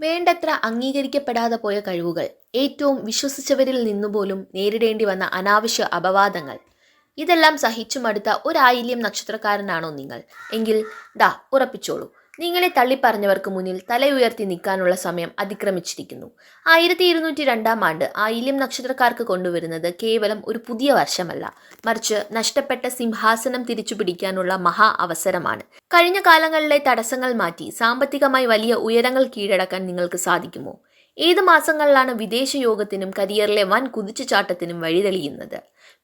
വേണ്ടത്ര അംഗീകരിക്കപ്പെടാതെ പോയ കഴിവുകൾ, ഏറ്റവും വിശ്വസിച്ചവരിൽ നിന്നുപോലും നേരിടേണ്ടി വന്ന അനാവശ്യ അപവാദങ്ങൾ, ഇതെല്ലാം സഹിച്ചു മടുത്ത ഒരായില്യം നക്ഷത്രക്കാരനാണോ നിങ്ങൾ? എങ്കിൽ ദാ ഉറപ്പിച്ചോളൂ, നിങ്ങളെ തള്ളിപ്പറഞ്ഞവർക്ക് മുന്നിൽ തലയുയർത്തി നിൽക്കാനുള്ള സമയം അതിക്രമിച്ചിരിക്കുന്നു. 1202 ആണ്ട് ആയില്യം നക്ഷത്രക്കാർക്ക് കൊണ്ടുവരുന്നത് കേവലം ഒരു പുതിയ വർഷമല്ല, മറിച്ച് നഷ്ടപ്പെട്ട സിംഹാസനം തിരിച്ചു പിടിക്കാനുള്ള മഹാ അവസരമാണ്. കഴിഞ്ഞ കാലങ്ങളിലെ തടസ്സങ്ങൾ മാറ്റി സാമ്പത്തികമായി വലിയ ഉയരങ്ങൾ കീഴടക്കാൻ നിങ്ങൾക്ക് സാധിക്കുമോ? ഏത് മാസങ്ങളിലാണ് വിദേശ യോഗത്തിനും കരിയറിലെ വൻ കുതിച്ചുചാട്ടത്തിനും വഴിതെളിയുന്നത്?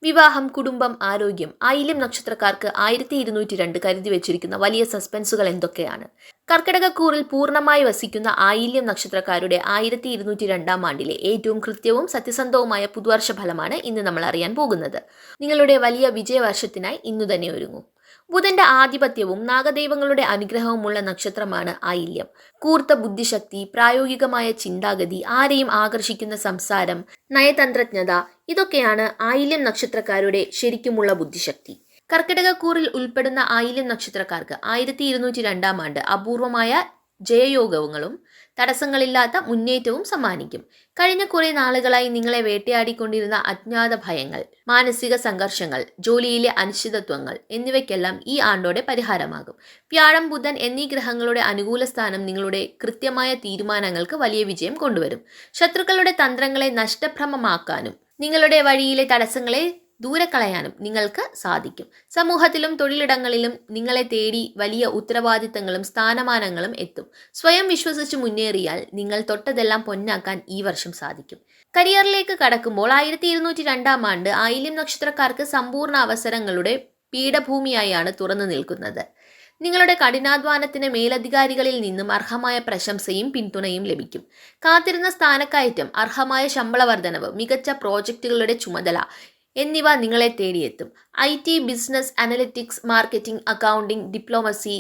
വിവാഹം, കുടുംബം, ആരോഗ്യം, ആയില്യം നക്ഷത്രക്കാർക്ക് 1202 കരുതി വെച്ചിരിക്കുന്ന വലിയ സസ്പെൻസുകൾ എന്തൊക്കെയാണ്? കർക്കിടകക്കൂറിൽ പൂർണ്ണമായി വസിക്കുന്ന ആയില്യം നക്ഷത്രക്കാരുടെ 1202 ആണ്ടിലെ ഏറ്റവും കൃത്യവും സത്യസന്ധവുമായ പുതുവർഷ ഫലമാണ് ഇന്ന് നമ്മൾ അറിയാൻ പോകുന്നത്. നിങ്ങളുടെ വലിയ വിജയവർഷത്തിനായി ഇന്നു തന്നെ ഒരുങ്ങൂ. ബുധന്റെ ആധിപത്യവും നാഗദൈവങ്ങളുടെ അനുഗ്രഹവുമുള്ള നക്ഷത്രമാണ് ആയില്യം. കൂർത്ത ബുദ്ധിശക്തി, പ്രായോഗികമായ ചിന്താഗതി, ആരെയും ആകർഷിക്കുന്ന സംസാരം, നയതന്ത്രജ്ഞത, ഇതൊക്കെയാണ് ആയില്യം നക്ഷത്രക്കാരുടെ ശരിക്കുമുള്ള ബുദ്ധിശക്തി. കർക്കിടകക്കൂറിൽ ഉൾപ്പെടുന്ന ആയില്യം നക്ഷത്രക്കാർക്ക് 1202 ആണ്ട് അപൂർവമായ ജയയോഗങ്ങളും തടസ്സങ്ങളില്ലാത്ത മുന്നേറ്റവും സമ്മാനിക്കും. കഴിഞ്ഞ കുറെ നാളുകളായി നിങ്ങളെ വേട്ടയാടിക്കൊണ്ടിരുന്ന അജ്ഞാത ഭയങ്ങൾ, മാനസിക സംഘർഷങ്ങൾ, ജോലിയിലെ അനിശ്ചിതത്വങ്ങൾ എന്നിവയ്ക്കെല്ലാം ഈ ആണ്ടോടെ പരിഹാരമാകും. വ്യാഴം, ബുധൻ എന്നീ ഗ്രഹങ്ങളുടെ അനുകൂല സ്ഥാനം നിങ്ങളുടെ കൃത്യമായ തീരുമാനങ്ങൾക്ക് വലിയ വിജയം കൊണ്ടുവരും. ശത്രുക്കളുടെ തന്ത്രങ്ങളെ നഷ്ടഭ്രമമാക്കാനും നിങ്ങളുടെ വഴിയിലെ തടസ്സങ്ങളെ ദൂരെ കളയാനും നിങ്ങൾക്ക് സാധിക്കും. സമൂഹത്തിലും തൊഴിലിടങ്ങളിലും നിങ്ങളെ തേടി വലിയ ഉത്തരവാദിത്തങ്ങളും സ്ഥാനമാനങ്ങളും എത്തും. സ്വയം വിശ്വസിച്ച് മുന്നേറിയാൽ നിങ്ങൾ തൊട്ടതെല്ലാം പൊന്നാക്കാൻ ഈ വർഷം സാധിക്കും. കരിയറിലേക്ക് കടക്കുമ്പോൾ 1202 ആണ്ട് ആയില്യം നക്ഷത്രക്കാർക്ക് സമ്പൂർണ്ണ അവസരങ്ങളുടെ പീഠഭൂമിയായാണ് തുറന്നു നിൽക്കുന്നത്. നിങ്ങളുടെ കഠിനാധ്വാനത്തിന് മേലധികാരികളിൽ നിന്നും അർഹമായ പ്രശംസയും പിന്തുണയും ലഭിക്കും. കാത്തിരുന്ന സ്ഥാനക്കയറ്റം, അർഹമായ ശമ്പള വർധനവ്, മികച്ച പ്രോജക്റ്റുകളുടെ ചുമതല എന്നിവ നിങ്ങളെ തേടിയെത്തും. IT, business, analytics, marketing, accounting, diplomacy,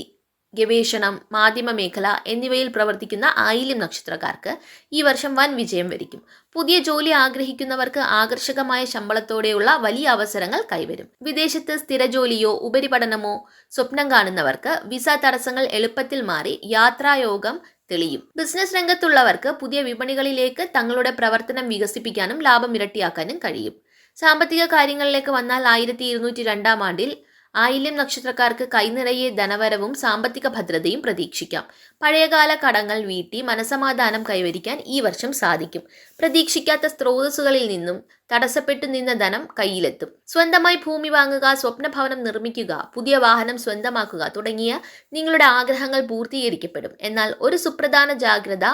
ഗവേഷണം, മാധ്യമ മേഖല എന്നിവയിൽ പ്രവർത്തിക്കുന്ന ആയില്യം നക്ഷത്രക്കാർക്ക് ഈ വർഷം വൻ വിജയം വരിക്കും. പുതിയ ജോലി ആഗ്രഹിക്കുന്നവർക്ക് ആകർഷകമായ ശമ്പളത്തോടെയുള്ള വലിയ അവസരങ്ങൾ കൈവരും. വിദേശത്ത് സ്ഥിരജോലിയോ ഉപരിപഠനമോ സ്വപ്നം കാണുന്നവർക്ക് വിസ തടസ്സങ്ങൾ എളുപ്പത്തിൽ മാറി യാത്രായോഗം തെളിയും. ബിസിനസ് രംഗത്തുള്ളവർക്ക് പുതിയ വിപണികളിലേക്ക് തങ്ങളുടെ പ്രവർത്തനം വികസിപ്പിക്കാനും ലാഭം ഇരട്ടിയാക്കാനും കഴിയും. സാമ്പത്തിക കാര്യങ്ങളിലേക്ക് വന്നാൽ 1202 ആണ്ടിൽ ആയില്യം നക്ഷത്രക്കാർക്ക് കൈനിറയെ ധനവരവും സാമ്പത്തിക ഭദ്രതയും പ്രതീക്ഷിക്കാം. പഴയകാല കടങ്ങൾ വീട്ടി മനസമാധാനം കൈവരിക്കാൻ ഈ വർഷം സാധിക്കും. പ്രതീക്ഷിക്കാത്ത സ്രോതസ്സുകളിൽ നിന്നും തടസ്സപ്പെട്ടു നിന്ന ധനം കയ്യിലെത്തും. സ്വന്തമായി ഭൂമി വാങ്ങുക, സ്വപ്നഭവനം നിർമ്മിക്കുക, പുതിയ വാഹനം സ്വന്തമാക്കുക തുടങ്ങിയ നിങ്ങളുടെ ആഗ്രഹങ്ങൾ പൂർത്തീകരിക്കപ്പെടും. എന്നാൽ ഒരു സുപ്രധാന ജാഗ്രത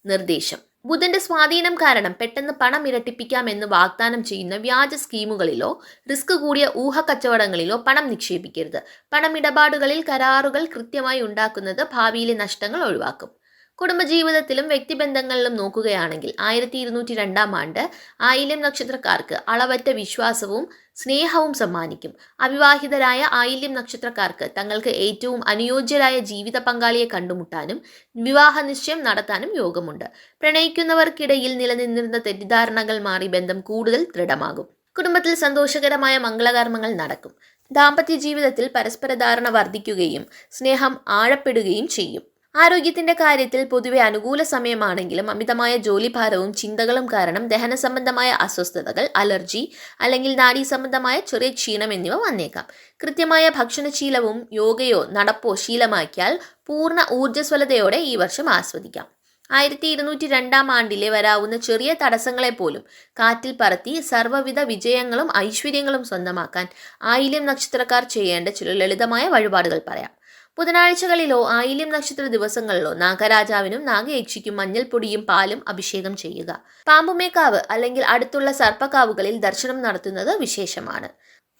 നിർദ്ദേശം: ബുധന്റെ സ്വാധീനം കാരണം പെട്ടെന്ന് പണം ഇരട്ടിപ്പിക്കാമെന്ന് വാഗ്ദാനം ചെയ്യുന്ന വ്യാജ സ്കീമുകളിലോ റിസ്ക് കൂടിയ ഊഹക്കച്ചവടങ്ങളിലോ പണം നിക്ഷേപിക്കരുത്. പണമിടപാടുകളിൽ കരാറുകൾ കൃത്യമായി ഉണ്ടാക്കുന്നത് ഭാവിയിലെ നഷ്ടങ്ങൾ ഒഴിവാക്കും. കുടുംബജീവിതത്തിലും വ്യക്തിബന്ധങ്ങളിലും നോക്കുകയാണെങ്കിൽ 1202 ആണ്ട് ആയില്യം നക്ഷത്രക്കാർക്ക് അളവറ്റ വിശ്വാസവും സ്നേഹവും സമ്മാനിക്കും. അവിവാഹിതരായ ആയില്യം നക്ഷത്രക്കാർക്ക് തങ്ങൾക്ക് ഏറ്റവും അനുയോജ്യരായ ജീവിത പങ്കാളിയെ കണ്ടുമുട്ടാനും വിവാഹ നിശ്ചയം നടത്താനും യോഗമുണ്ട്. പ്രണയിക്കുന്നവർക്കിടയിൽ നിലനിന്നിരുന്ന തെറ്റിദ്ധാരണകൾ മാറി ബന്ധം കൂടുതൽ ദൃഢമാകും. കുടുംബത്തിൽ സന്തോഷകരമായ മംഗളകർമ്മങ്ങൾ നടക്കും. ദാമ്പത്യ ജീവിതത്തിൽ പരസ്പര ധാരണ വർദ്ധിക്കുകയും സ്നേഹം ആഴപ്പെടുകയും ചെയ്യും. ആരോഗ്യത്തിന്റെ കാര്യത്തിൽ പൊതുവെ അനുകൂല സമയമാണെങ്കിലും അമിതമായ ജോലിഭാരവും ചിന്തകളും കാരണം ദഹന സംബന്ധമായ അസ്വസ്ഥതകൾ, അലർജി അല്ലെങ്കിൽ നാഡീ സംബന്ധമായ ചെറിയ ക്ഷീണം എന്നിവ വന്നേക്കാം. കൃത്യമായ ഭക്ഷണശീലവും യോഗയോ നടപ്പോ ശീലമാക്കിയാൽ പൂർണ്ണ ഊർജ്ജസ്വലതയോടെ ഈ വർഷം ആസ്വദിക്കാം. 1202 ആണ്ടിലെ വരാവുന്ന ചെറിയ തടസ്സങ്ങളെപ്പോലും കാറ്റിൽ പറത്തി സർവ്വവിധ വിജയങ്ങളും ഐശ്വര്യങ്ങളും സ്വന്തമാക്കാൻ ആയില്യം നക്ഷത്രക്കാർ ചെയ്യേണ്ട ചില ലളിതമായ വഴിപാടുകൾ പറയാം. ബുധനാഴ്ചകളിലോ ആയില്യം നക്ഷത്ര ദിവസങ്ങളിലോ നാഗരാജാവിനും നാഗയക്ഷിക്കും മഞ്ഞൾപ്പൊടിയും പാലും അഭിഷേകം ചെയ്യുക. പാമ്പുമേക്കാവ് അല്ലെങ്കിൽ അടുത്തുള്ള സർപ്പക്കാവുകളിൽ ദർശനം നടത്തുന്നത് വിശേഷമാണ്.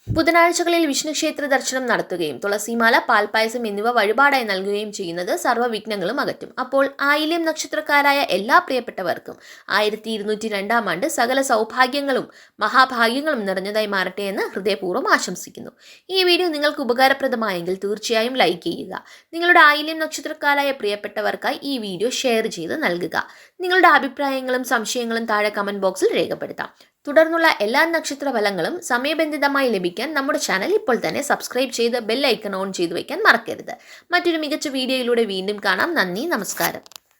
ബുധനാഴ്ചകളിൽ വിഷ്ണു ക്ഷേത്ര ദർശനം നടത്തുകയും തുളസിമാല, പാൽപ്പായസം എന്നിവ വഴിപാടായി നൽകുകയും ചെയ്യുന്നത് സർവ്വവിഘ്നങ്ങളും അകറ്റും. അപ്പോൾ ആയില്യം നക്ഷത്രക്കാരായ എല്ലാ പ്രിയപ്പെട്ടവർക്കും 1202 ആണ്ട് സകല സൗഭാഗ്യങ്ങളും മഹാഭാഗ്യങ്ങളും നിറഞ്ഞതായി മാറട്ടെ എന്ന് ഹൃദയപൂർവ്വം ആശംസിക്കുന്നു. ഈ വീഡിയോ നിങ്ങൾക്ക് ഉപകാരപ്രദമായെങ്കിൽ തീർച്ചയായും ലൈക്ക് ചെയ്യുക. നിങ്ങളുടെ ആയില്യം നക്ഷത്രക്കാരായ പ്രിയപ്പെട്ടവർക്കായി ഈ വീഡിയോ ഷെയർ ചെയ്ത് നൽകുക. നിങ്ങളുടെ അഭിപ്രായങ്ങളും സംശയങ്ങളും താഴെ കമന്റ് ബോക്സിൽ രേഖപ്പെടുത്താം. തുടർന്നുള്ള എല്ലാ നക്ഷത്ര ഫലങ്ങളും സമയബന്ധിതമായി ലഭിക്കാൻ നമ്മുടെ ചാനൽ ഇപ്പോൾ തന്നെ സബ്സ്ക്രൈബ് ചെയ്ത് ബെൽ ഐക്കൺ ഓൺ ചെയ്തു വയ്ക്കാൻ മറക്കരുത്. മറ്റൊരു മികച്ച വീഡിയോയിലൂടെ വീണ്ടും കാണാം. നന്ദി, നമസ്കാരം.